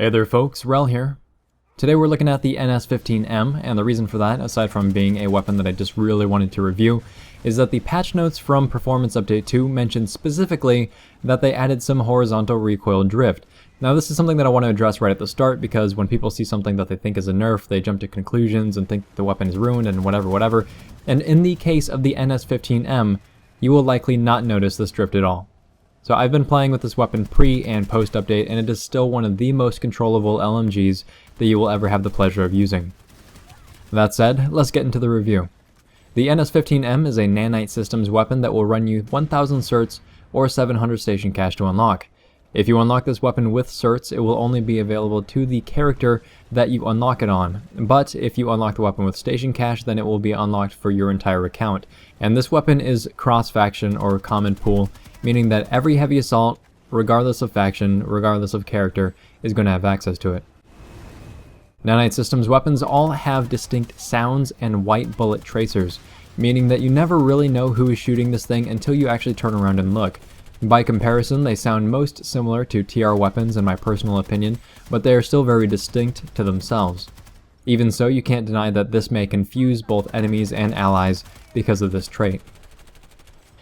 Hey there folks, Rel here. Today we're looking at the NS-15M, and the reason for that, aside from being a weapon that I just really wanted to review, is that the patch notes from Performance Update 2 mentioned specifically that they added some horizontal recoil drift. Now this is something that I want to address right at the start, because when people see something that they think is a nerf, they jump to conclusions and think the weapon is ruined and whatever. And in the case of the NS-15M, you will likely not notice this drift at all. So I've been playing with this weapon pre and post update, and it is still one of the most controllable LMGs that you will ever have the pleasure of using. That said, let's get into the review. The NS-15M is a nanite systems weapon that will run you 1000 CERTS or 700 station cash to unlock. If you unlock this weapon with CERTS, it will only be available to the character that you unlock it on, but if you unlock the weapon with station cash, then it will be unlocked for your entire account. And this weapon is cross-faction or common pool, meaning that every heavy assault, regardless of faction, regardless of character, is going to have access to it. Nanite Systems weapons all have distinct sounds and white bullet tracers, meaning that you never really know who is shooting this thing until you actually turn around and look. By comparison, they sound most similar to TR weapons in my personal opinion, but they are still very distinct to themselves. Even so, you can't deny that this may confuse both enemies and allies because of this trait.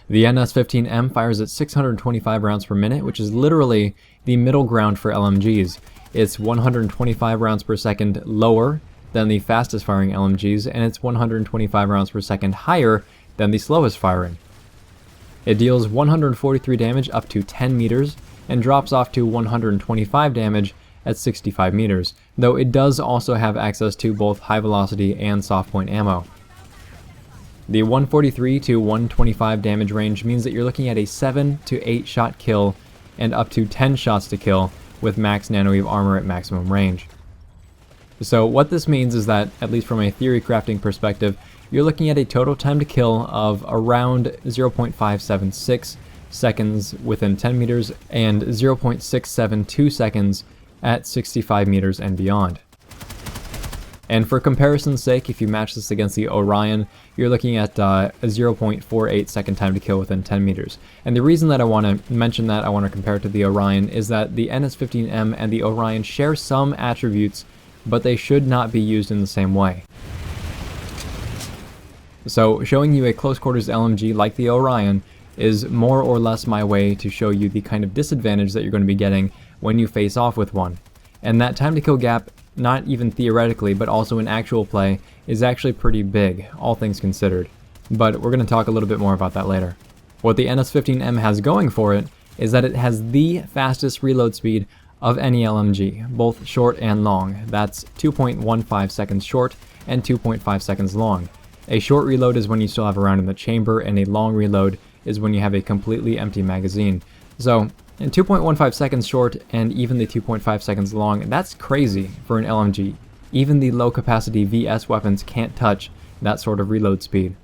The NS-15M fires at 625 rounds per minute, which is literally the middle ground for LMGs. It's 125 rounds per second lower than the fastest firing LMGs, and it's 125 rounds per second higher than the slowest firing. It deals 143 damage up to 10 meters, and drops off to 125 damage at 65 meters, though it does also have access to both high velocity and soft point ammo. The 143 to 125 damage range means that you're looking at a 7 to 8 shot kill and up to 10 shots to kill with max nanoweave armor at maximum range. So what this means is that, at least from a theory crafting perspective, you're looking at a total time to kill of around 0.576 seconds within 10 meters and 0.672 seconds at 65 meters and beyond. And for comparison's sake, if you match this against the Orion, you're looking at a 0.48 second time to kill within 10 meters. And the reason that I want to mention that, I want to compare it to the Orion, is that the NS-15M and the Orion share some attributes, but they should not be used in the same way. So showing you a close quarters LMG like the Orion is more or less my way to show you the kind of disadvantage that you're going to be getting when you face off with one. And that time to kill gap, not even theoretically, but also in actual play, is actually pretty big, all things considered. But we're going to talk a little bit more about that later. What the NS-15M has going for it is that it has the fastest reload speed of any LMG, both short and long. That's 2.15 seconds short and 2.5 seconds long. A short reload is when you still have a round in the chamber, and a long reload is when you have a completely empty magazine. So, in 2.15 seconds short and even the 2.5 seconds long, that's crazy for an LMG. Even the low capacity VS weapons can't touch that sort of reload speed.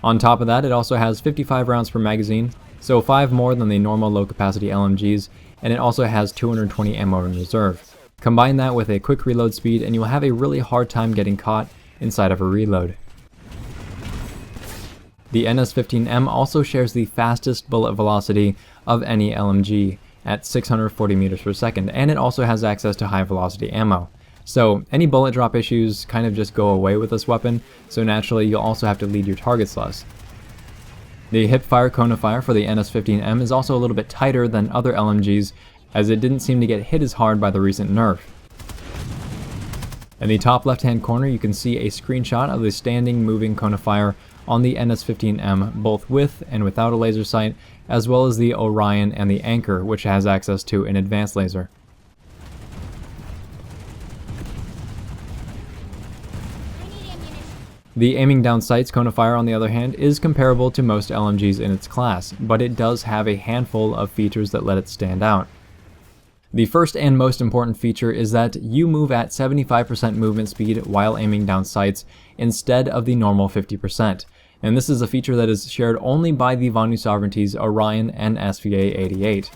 On top of that, it also has 55 rounds per magazine, so 5 more than the normal low capacity LMGs, and it also has 220 ammo in reserve. Combine that with a quick reload speed and you'll have a really hard time getting caught inside of a reload. The NS-15M also shares the fastest bullet velocity of any LMG at 640 meters per second, and it also has access to high velocity ammo. So any bullet drop issues kind of just go away with this weapon, so naturally you'll also have to lead your targets less. The hip-fire cone of fire for the NS-15M is also a little bit tighter than other LMGs, as it didn't seem to get hit as hard by the recent nerf. In the top left-hand corner, you can see a screenshot of the standing moving cone of fire on the NS-15M, both with and without a laser sight, as well as the Orion and the Anchor, which has access to an advanced laser. The aiming down sights cone of fire, on the other hand, is comparable to most LMGs in its class, but it does have a handful of features that let it stand out. The first and most important feature is that you move at 75% movement speed while aiming down sights instead of the normal 50%, and this is a feature that is shared only by the Vonu Sovereignty's Orion and SVA-88.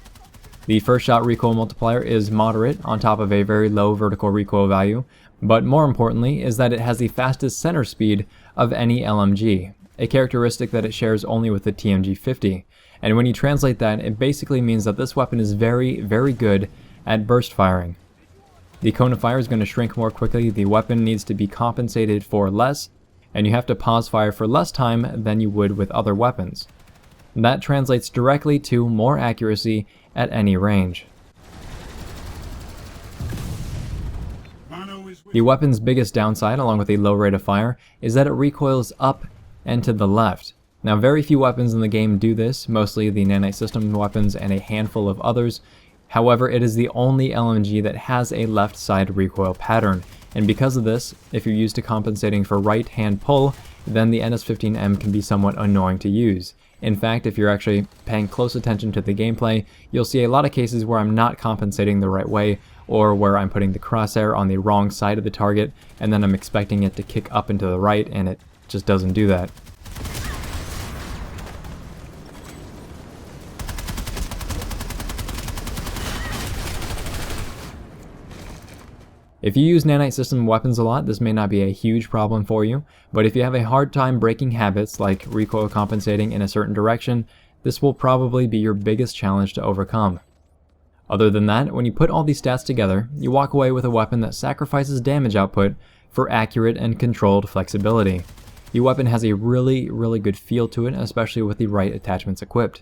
The first shot recoil multiplier is moderate on top of a very low vertical recoil value, but more importantly is that it has the fastest center speed of any LMG, a characteristic that it shares only with the TMG-50. And when you translate that, it basically means that this weapon is very, very good at burst firing. The cone of fire is going to shrink more quickly, the weapon needs to be compensated for less, and you have to pause fire for less time than you would with other weapons. That translates directly to more accuracy at any range. The weapon's biggest downside, along with a low rate of fire, is that it recoils up and to the left. Now, very few weapons in the game do this, mostly the nanite system weapons and a handful of others. However, it is the only LMG that has a left side recoil pattern, and because of this, if you're used to compensating for right hand pull, then the NS-15M can be somewhat annoying to use. In fact, if you're actually paying close attention to the gameplay, you'll see a lot of cases where I'm not compensating the right way, or where I'm putting the crosshair on the wrong side of the target, and then I'm expecting it to kick up and to the right, and it just doesn't do that. If you use nanite system weapons a lot, this may not be a huge problem for you, but if you have a hard time breaking habits like recoil compensating in a certain direction, this will probably be your biggest challenge to overcome. Other than that, when you put all these stats together, you walk away with a weapon that sacrifices damage output for accurate and controlled flexibility. The weapon has a really good feel to it, especially with the right attachments equipped.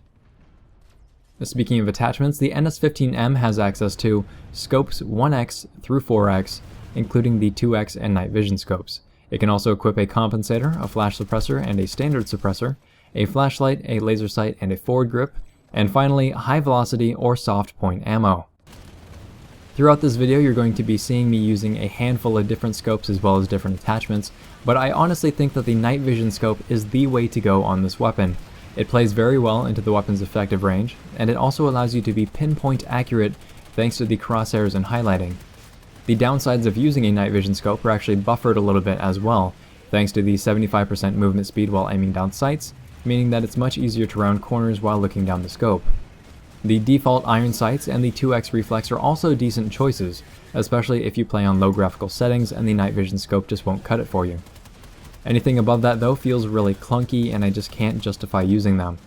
Speaking of attachments, the NS-15M has access to scopes 1x through 4x, including the 2x and night vision scopes. It can also equip a compensator, a flash suppressor, and a standard suppressor, a flashlight, a laser sight, and a forward grip, and finally, high velocity or soft point ammo. Throughout this video, you're going to be seeing me using a handful of different scopes as well as different attachments, but I honestly think that the night vision scope is the way to go on this weapon. It plays very well into the weapon's effective range, and it also allows you to be pinpoint accurate thanks to the crosshairs and highlighting. The downsides of using a night vision scope are actually buffered a little bit as well, thanks to the 75% movement speed while aiming down sights, meaning that it's much easier to round corners while looking down the scope. The default iron sights and the 2x reflex are also decent choices, especially if you play on low graphical settings and the night vision scope just won't cut it for you. Anything above that though feels really clunky and I just can't justify using them.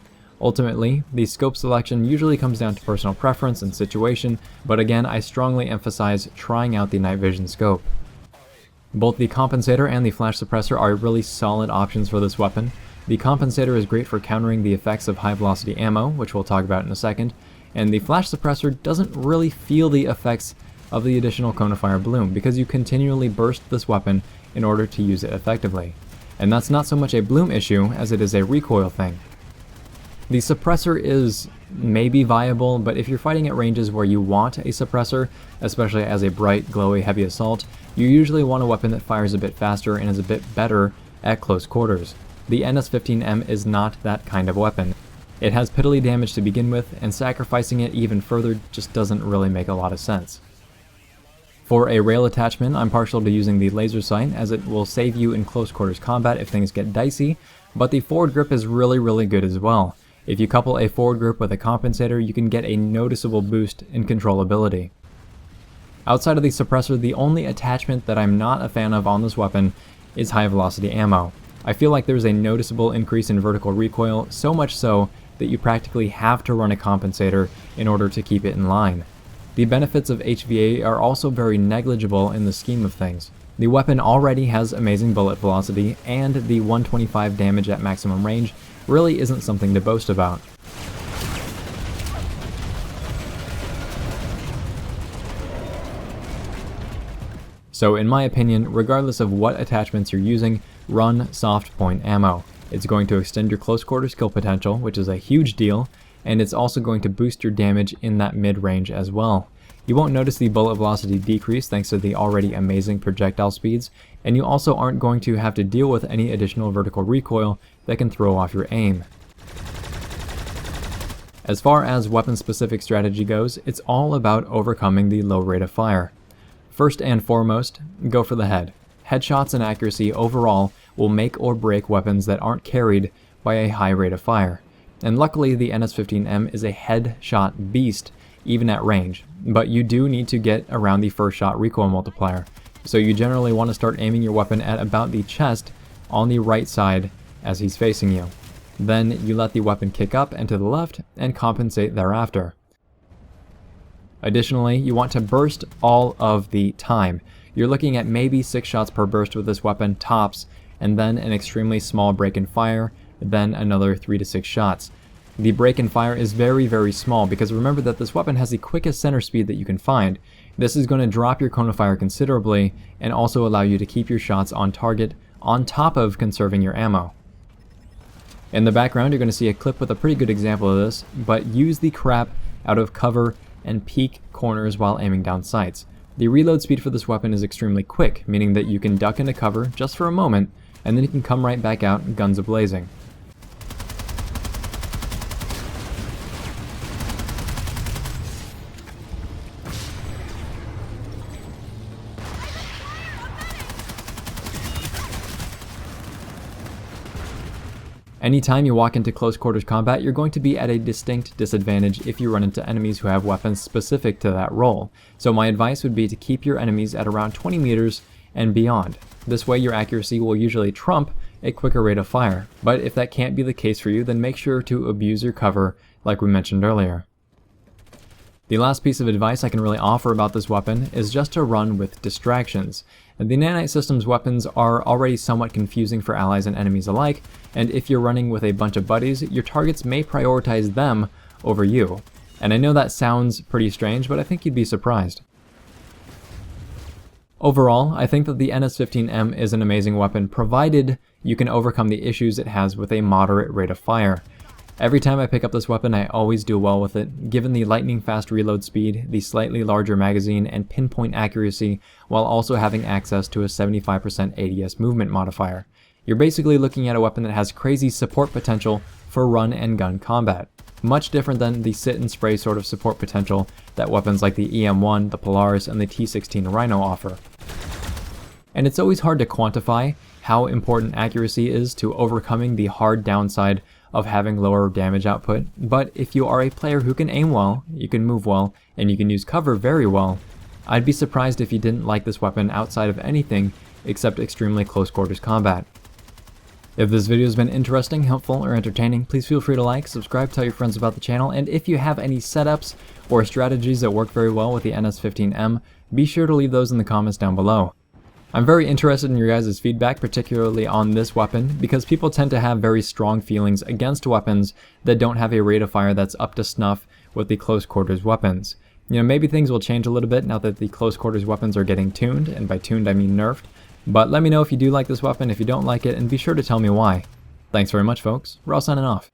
Ultimately, the scope selection usually comes down to personal preference and situation, but again I strongly emphasize trying out the night vision scope. Both the compensator and the flash suppressor are really solid options for this weapon. The compensator is great for countering the effects of high velocity ammo, which we'll talk about in a second, and the flash suppressor doesn't really feel the effects of the additional cone of fire bloom because you continually burst this weapon in order to use it effectively. And that's not so much a bloom issue as it is a recoil thing. The suppressor is maybe viable, but if you're fighting at ranges where you want a suppressor, especially as a bright, glowy, heavy assault, you usually want a weapon that fires a bit faster and is a bit better at close quarters. The NS-15M is not that kind of weapon. It has piddly damage to begin with, and sacrificing it even further just doesn't really make a lot of sense. For a rail attachment, I'm partial to using the laser sight, as it will save you in close quarters combat if things get dicey, but the forward grip is really good as well. If you couple a forward grip with a compensator, you can get a noticeable boost in controllability. Outside of the suppressor, the only attachment that I'm not a fan of on this weapon is high velocity ammo. I feel like there's a noticeable increase in vertical recoil, so much so that you practically have to run a compensator in order to keep it in line. The benefits of HVA are also very negligible in the scheme of things. The weapon already has amazing bullet velocity, and the 125 damage at maximum range really isn't something to boast about. So in my opinion, regardless of what attachments you're using, run soft point ammo. It's going to extend your close quarters kill potential, which is a huge deal, and it's also going to boost your damage in that mid-range as well. You won't notice the bullet velocity decrease thanks to the already amazing projectile speeds, and you also aren't going to have to deal with any additional vertical recoil that can throw off your aim. As far as weapon-specific strategy goes, it's all about overcoming the low rate of fire. First and foremost, go for the head. Headshots and accuracy overall will make or break weapons that aren't carried by a high rate of fire. And luckily the NS-15M is a headshot beast, even at range, but you do need to get around the first shot recoil multiplier. So you generally want to start aiming your weapon at about the chest on the right side as he's facing you. Then you let the weapon kick up and to the left and compensate thereafter. Additionally, you want to burst all of the time. You're looking at maybe 6 shots per burst with this weapon, tops, and then an extremely small break in fire, then another 3 to 6 shots. The break in fire is very, very small because remember that this weapon has the quickest center speed that you can find. This is going to drop your cone of fire considerably and also allow you to keep your shots on target on top of conserving your ammo. In the background, you're going to see a clip with a pretty good example of this, but use the crap out of cover and peek corners while aiming down sights. The reload speed for this weapon is extremely quick, meaning that you can duck into cover just for a moment, and then you can come right back out, guns a-blazing. Anytime you walk into close quarters combat, you're going to be at a distinct disadvantage if you run into enemies who have weapons specific to that role. So my advice would be to keep your enemies at around 20 meters and beyond. This way your accuracy will usually trump a quicker rate of fire. But if that can't be the case for you, then make sure to abuse your cover like we mentioned earlier. The last piece of advice I can really offer about this weapon is just to run with distractions. The Nanite Systems weapons are already somewhat confusing for allies and enemies alike, and if you're running with a bunch of buddies, your targets may prioritize them over you. And I know that sounds pretty strange, but I think you'd be surprised. Overall, I think that the NS-15M is an amazing weapon, provided you can overcome the issues it has with a moderate rate of fire. Every time I pick up this weapon, I always do well with it, given the lightning fast reload speed, the slightly larger magazine, and pinpoint accuracy, while also having access to a 75% ADS movement modifier. You're basically looking at a weapon that has crazy support potential for run and gun combat. Much different than the sit and spray sort of support potential that weapons like the EM1, the Polaris, and the T16 Rhino offer. And it's always hard to quantify how important accuracy is to overcoming the hard downside of having lower damage output, but if you are a player who can aim well, you can move well, and you can use cover very well, I'd be surprised if you didn't like this weapon outside of anything except extremely close quarters combat. If this video has been interesting, helpful, or entertaining, please feel free to like, subscribe, tell your friends about the channel, and if you have any setups or strategies that work very well with the NS-15M, be sure to leave those in the comments down below. I'm very interested in your guys' feedback, particularly on this weapon, because people tend to have very strong feelings against weapons that don't have a rate of fire that's up to snuff with the close quarters weapons. You know, maybe things will change a little bit now that the close quarters weapons are getting tuned, and by tuned I mean nerfed, but let me know if you do like this weapon, if you don't like it, and be sure to tell me why. Thanks very much folks, we're all signing off.